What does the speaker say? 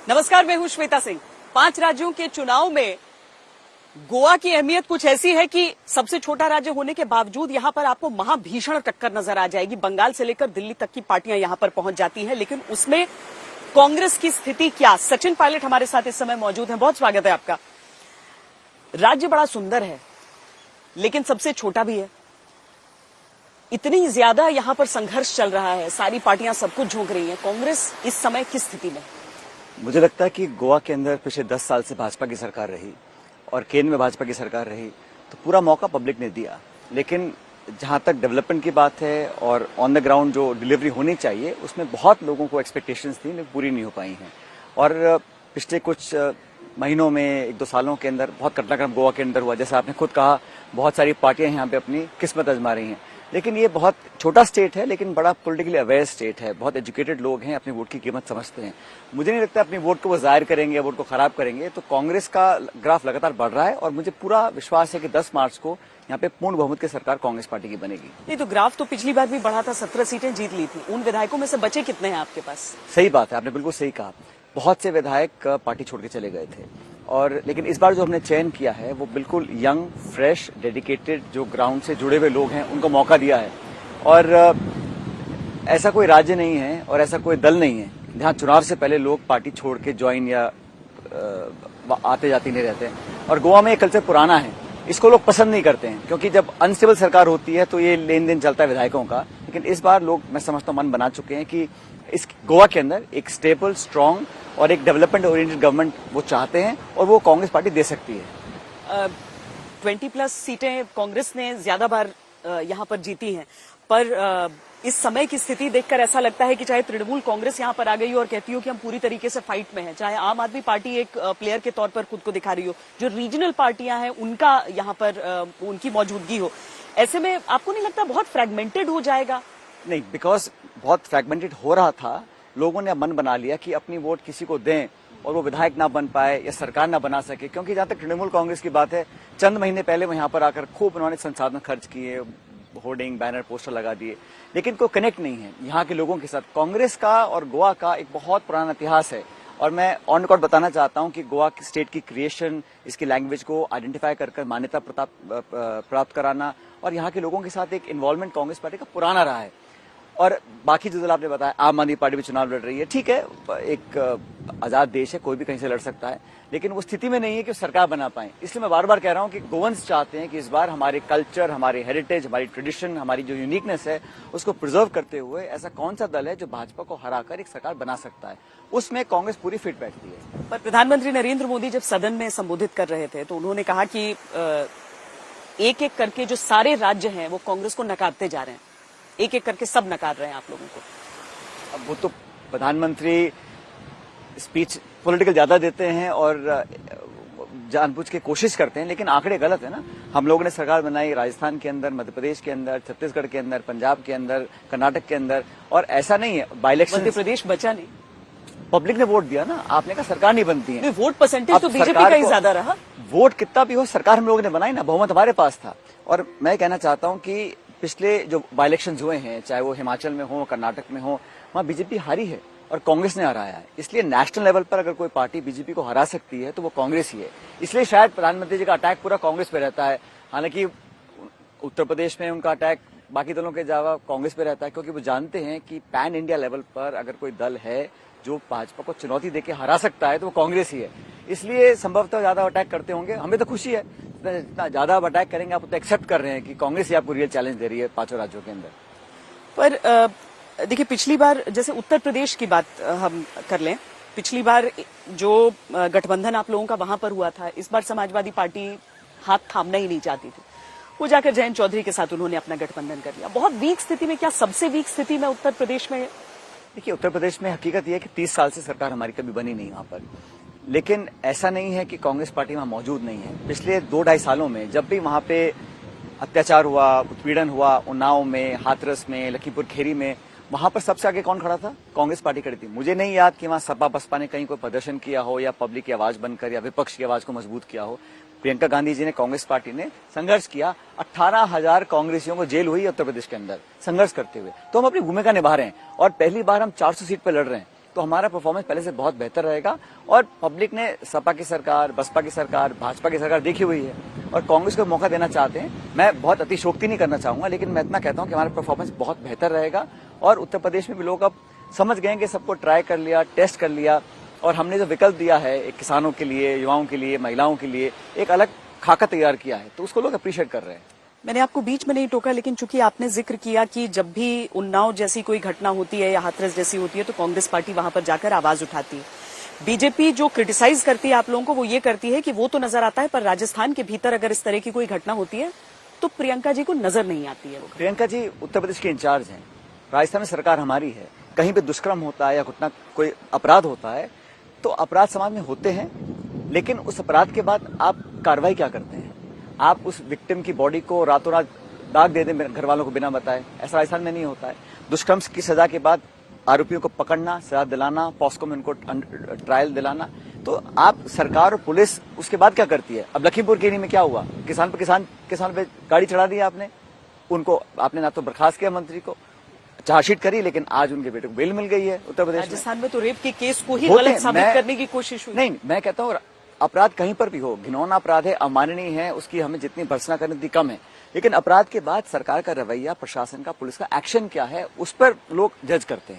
नमस्कार, मैं हूं श्वेता सिंह। 5 राज्यों के चुनाव में गोवा की अहमियत कुछ ऐसी है कि सबसे छोटा राज्य होने के बावजूद यहां पर आपको महाभीषण टक्कर नजर आ जाएगी। बंगाल से लेकर दिल्ली तक की पार्टियां यहां पर पहुंच जाती हैं, लेकिन उसमें कांग्रेस की स्थिति क्या? सचिन पायलट हमारे साथ इस समय मौजूद हैं। बहुत स्वागत है आपका। राज्य बड़ा सुंदर है, लेकिन सबसे छोटा भी है। इतनी ज्यादा यहां पर संघर्ष चल रहा है, सारी पार्टियां सब कुछ झोंक रही हैं। कांग्रेस इस समय किस स्थिति में? मुझे लगता है कि गोवा के अंदर पिछले 10 साल से भाजपा की सरकार रही और केंद्र में भाजपा की सरकार रही, तो पूरा मौका पब्लिक ने दिया। लेकिन जहां तक डेवलपमेंट की बात है और ऑन द ग्राउंड जो डिलीवरी होनी चाहिए, उसमें बहुत लोगों को एक्सपेक्टेशंस थी, लेकिन पूरी नहीं हो पाई हैं। और पिछले कुछ महीनों में, 1-2 सालों के अंदर बहुत घटनाक्रम गोवा के अंदर हुआ। जैसे आपने खुद कहा, बहुत सारी पार्टियां यहाँ पे अपनी किस्मत आजमा रही हैं। लेकिन ये बहुत छोटा स्टेट है, लेकिन बड़ा पॉलिटिकली अवेयर स्टेट है। बहुत एजुकेटेड लोग हैं, अपनी वोट की कीमत समझते हैं। मुझे नहीं लगता अपनी वोट को वो जाहिर करेंगे, वोट को खराब करेंगे। तो कांग्रेस का ग्राफ लगातार बढ़ रहा है और मुझे पूरा विश्वास है कि 10 मार्च को यहाँ पे पूर्ण बहुमत की सरकार कांग्रेस पार्टी की बनेगी। नहीं तो ग्राफ तो पिछली बार भी बढ़ा था, 17 सीटें जीत ली थी। उन विधायकों में से बचे कितने हैं आपके पास? सही बात है, आपने बिल्कुल सही कहा। बहुत से विधायक पार्टी छोड़ के चले गए थे, और लेकिन इस बार जो हमने चयन किया है वो बिल्कुल यंग, फ्रेश, डेडिकेटेड, जो ग्राउंड से जुड़े हुए लोग हैं, उनको मौका दिया है। और ऐसा कोई राज्य नहीं है और ऐसा कोई दल नहीं है जहां चुनाव से पहले लोग पार्टी छोड़ के ज्वाइन या आते जाते नहीं रहते हैं। और गोवा में ये कल्चर पुराना है, इसको लोग पसंद नहीं करते हैं, क्योंकि जब अनस्टेबल सरकार होती है तो ये लेन देन चलता है विधायकों का। लेकिन इस बार लोग, मैं समझता हूँ, मन बना चुके हैं कि इस गोवा के अंदर एक स्टेबल, स्ट्रांग और एक डेवलपमेंट ओरिएंटेड गवर्नमेंट वो चाहते हैं, और वो कांग्रेस पार्टी दे सकती है। 20+ सीटें कांग्रेस ने ज्यादा बार यहाँ पर जीती हैं, पर इस समय की स्थिति देखकर ऐसा लगता है कि चाहे तृणमूल कांग्रेस यहाँ पर आ गई हो और कहती हो कि हम पूरी तरीके से फाइट में हैं, चाहे आम आदमी पार्टी एक प्लेयर के तौर पर खुद को दिखा रही हो, जो रीजनल पार्टियां हैं उनका यहाँ पर उनकी मौजूदगी हो, ऐसे में आपको नहीं लगता बहुत फ्रेगमेंटेड हो जाएगा? नहीं, बिकॉज बहुत फ्रेगमेंटेड हो रहा था। लोगों ने मन बना लिया कि अपनी वोट किसी को दें और वो विधायक ना बन पाए या सरकार ना बना सके। क्योंकि जहां तक तृणमूल कांग्रेस की बात है, चंद महीने पहले वो यहाँ पर आकर खूब उन्होंने संसाधन खर्च किए, होर्डिंग, बैनर, पोस्टर लगा दिए, लेकिन कोई कनेक्ट नहीं है यहाँ के लोगों के साथ। कांग्रेस का और गोवा का एक बहुत पुराना इतिहास है, और मैं ऑन रिकॉर्ड बताना चाहता हूँ कि गोवा की स्टेट की क्रिएशन, इसकी लैंग्वेज को आइडेंटिफाई कर मान्यता प्राप्त कराना और यहाँ के लोगों के साथ एक इन्वॉल्वमेंट कांग्रेस पार्टी का पुराना रहा है। और बाकी जो आपने बताया, आम आदमी पार्टी भी चुनाव लड़ रही है, ठीक है, एक आजाद देश है, कोई भी कहीं से लड़ सकता है, लेकिन वो स्थिति में नहीं है कि सरकार बना पाए। इसलिए मैं बार बार कह रहा हूं कि गोवंस चाहते हैं कि इस बार हमारे कल्चर, हमारे हेरिटेज, हमारी ट्रेडिशन, हमारी जो यूनिकनेस है, उसको प्रिजर्व करते हुए ऐसा कौन सा दल है जो भाजपा को हराकर एक सरकार बना सकता है, उसमें कांग्रेस पूरी फिट बैठती है। पर प्रधानमंत्री नरेंद्र मोदी जब सदन में संबोधित कर रहे थे तो उन्होंने कहा कि एक एक करके जो सारे राज्य हैं वो कांग्रेस को नकारते जा रहे हैं, एक एक करके सब नकार रहे हैं आप लोगों को। अब वो तो प्रधानमंत्री स्पीच पॉलिटिकल ज्यादा देते हैं और जानबूझ के कोशिश करते हैं, लेकिन आंकड़े गलत है ना। हम लोगों ने सरकार बनाई राजस्थान के अंदर, मध्य प्रदेश के अंदर, छत्तीसगढ़ के अंदर, पंजाब के अंदर, कर्नाटक के अंदर, और ऐसा नहीं है बाई इलेक्शन मध्य प्रदेश बचा नहीं, पब्लिक ने वोट दिया ना। आपने कहा सरकार नहीं बनती है, वोट परसेंटेज तो बीजेपी का ही ज्यादा रहा। वोट कितना भी हो, सरकार हम लोगों ने बनाई ना, बहुमत हमारे पास था। और मैं कहना चाहता हूं कि पिछले जो बाई इलेक्शन हुए हैं, चाहे वो हिमाचल में हो, कर्नाटक में हो, वहां बीजेपी हारी है और कांग्रेस ने हराया है। इसलिए नेशनल लेवल पर अगर कोई पार्टी बीजेपी को हरा सकती है तो वो कांग्रेस ही है। इसलिए शायद प्रधानमंत्री जी का अटैक पूरा कांग्रेस पे रहता है। हालांकि उत्तर प्रदेश में उनका अटैक बाकी दलों के अलावा कांग्रेस पे रहता है, क्योंकि वो जानते हैं कि पैन इंडिया लेवल पर अगर कोई दल है जो भाजपा को चुनौती देके हरा सकता है तो वो कांग्रेस ही है। इसलिए संभवतः ज्यादा अटैक करते होंगे। हमें तो खुशी है, जितना ज्यादा अटैक करेंगे आप उतना एक्सेप्ट कर रहे हैं कि कांग्रेस ही आपको रियल चैलेंज दे रही है 5 राज्यों के अंदर। पर देखिए, पिछली बार जैसे उत्तर प्रदेश की बात हम कर लें, पिछली बार जो गठबंधन आप लोगों का वहां पर हुआ था, इस बार समाजवादी पार्टी हाथ थामना ही नहीं चाहती थी, वो जाकर जयंत चौधरी के साथ उन्होंने अपना गठबंधन कर लिया। बहुत वीक स्थिति में, क्या सबसे वीक स्थिति में उत्तर प्रदेश में? देखिए, उत्तर प्रदेश में हकीकत यह है कि 30 साल से सरकार हमारी कभी बनी नहीं वहां पर, लेकिन ऐसा नहीं है कि कांग्रेस पार्टी वहां मौजूद नहीं है। पिछले 2-2.5 सालों में जब भी वहां पे अत्याचार हुआ, उत्पीड़न हुआ, उन्नाव में, हाथरस में, लखीमपुर खीरी में, वहां पर सबसे आगे कौन खड़ा था? कांग्रेस पार्टी खड़ी थी। मुझे नहीं याद कि वहां सपा बसपा ने कहीं कोई प्रदर्शन किया हो या पब्लिक की आवाज बनकर या विपक्ष की आवाज को मजबूत किया हो। प्रियंका गांधी जी ने, कांग्रेस पार्टी ने संघर्ष किया। 18,000 कांग्रेसियों को जेल हुई उत्तर प्रदेश के अंदर संघर्ष करते हुए। तो हम अपनी भूमिका निभा रहे हैं और पहली बार हम 400 सीट पर लड़ रहे हैं। तो हमारा परफॉर्मेंस पहले से बहुत बेहतर रहेगा। और पब्लिक ने सपा की सरकार, बसपा की सरकार, भाजपा की सरकार देखी हुई है और कांग्रेस को मौका देना चाहते हैं। मैं बहुत अतिशोक्ति नहीं करना चाहूंगा, लेकिन मैं इतना कहता हूं कि हमारा परफॉर्मेंस बहुत बेहतर रहेगा। और उत्तर प्रदेश में भी लोग अब समझ गए कि सबको ट्राई कर लिया, टेस्ट कर लिया, और हमने जो विकल्प दिया है एक किसानों के लिए, युवाओं के लिए, महिलाओं के लिए एक अलग खाका तैयार किया है, तो उसको लोग अप्रिशिएट कर रहे हैं। मैंने आपको बीच में नहीं टोका, लेकिन चूंकि आपने जिक्र किया कि जब भी उन्नाव जैसी कोई घटना होती है या हाथरस जैसी होती है तो कांग्रेस पार्टी वहां पर जाकर आवाज उठाती है। बीजेपी जो क्रिटिसाइज करती है आप लोगों को, वो ये करती है कि वो तो नजर आता है, पर राजस्थान के भीतर अगर इस तरह की कोई घटना होती है तो प्रियंका जी को नजर नहीं आती है। वो प्रियंका जी उत्तर प्रदेश के इंचार्ज हैं, राजस्थान में सरकार हमारी है। कहीं पे दुष्कर्म होता है या घटना कोई अपराध होता है तो अपराध समाज में होते हैं, लेकिन उस अपराध के बाद आप कार्रवाई क्या करते हैं? आप उस विक्टिम की बॉडी को रातों रात दाग दे दें घर वालों को बिना बताए, ऐसा राजस्थान में नहीं होता है। दुष्कर्म की सजा के बाद आरोपियों को पकड़ना, सजा दिलाना, पॉस्को में उनको ट्रायल दिलाना, तो आप सरकार और पुलिस उसके बाद क्या करती है? अब लखीमपुर खीरी में क्या हुआ? किसान पे गाड़ी चढ़ा दी आपने, उनको आपने ना तो बर्खास्त किया मंत्री को, चार्जशीट करी, लेकिन आज उनके बेटे को बेल मिल गई है उत्तर प्रदेश में। राजस्थान में तो रेप के केस को ही गलत साबित करने की कोशिश हुई। नहीं, मैं कहता हूँ अपराध कहीं पर भी हो, घिनौना अपराध है, अमाननीय है, उसकी हमें जितनी भर्त्सना करनी उतनी कम है, लेकिन अपराध के बाद सरकार का रवैया, प्रशासन का, पुलिस का एक्शन क्या है, उस पर लोग जज करते हैं।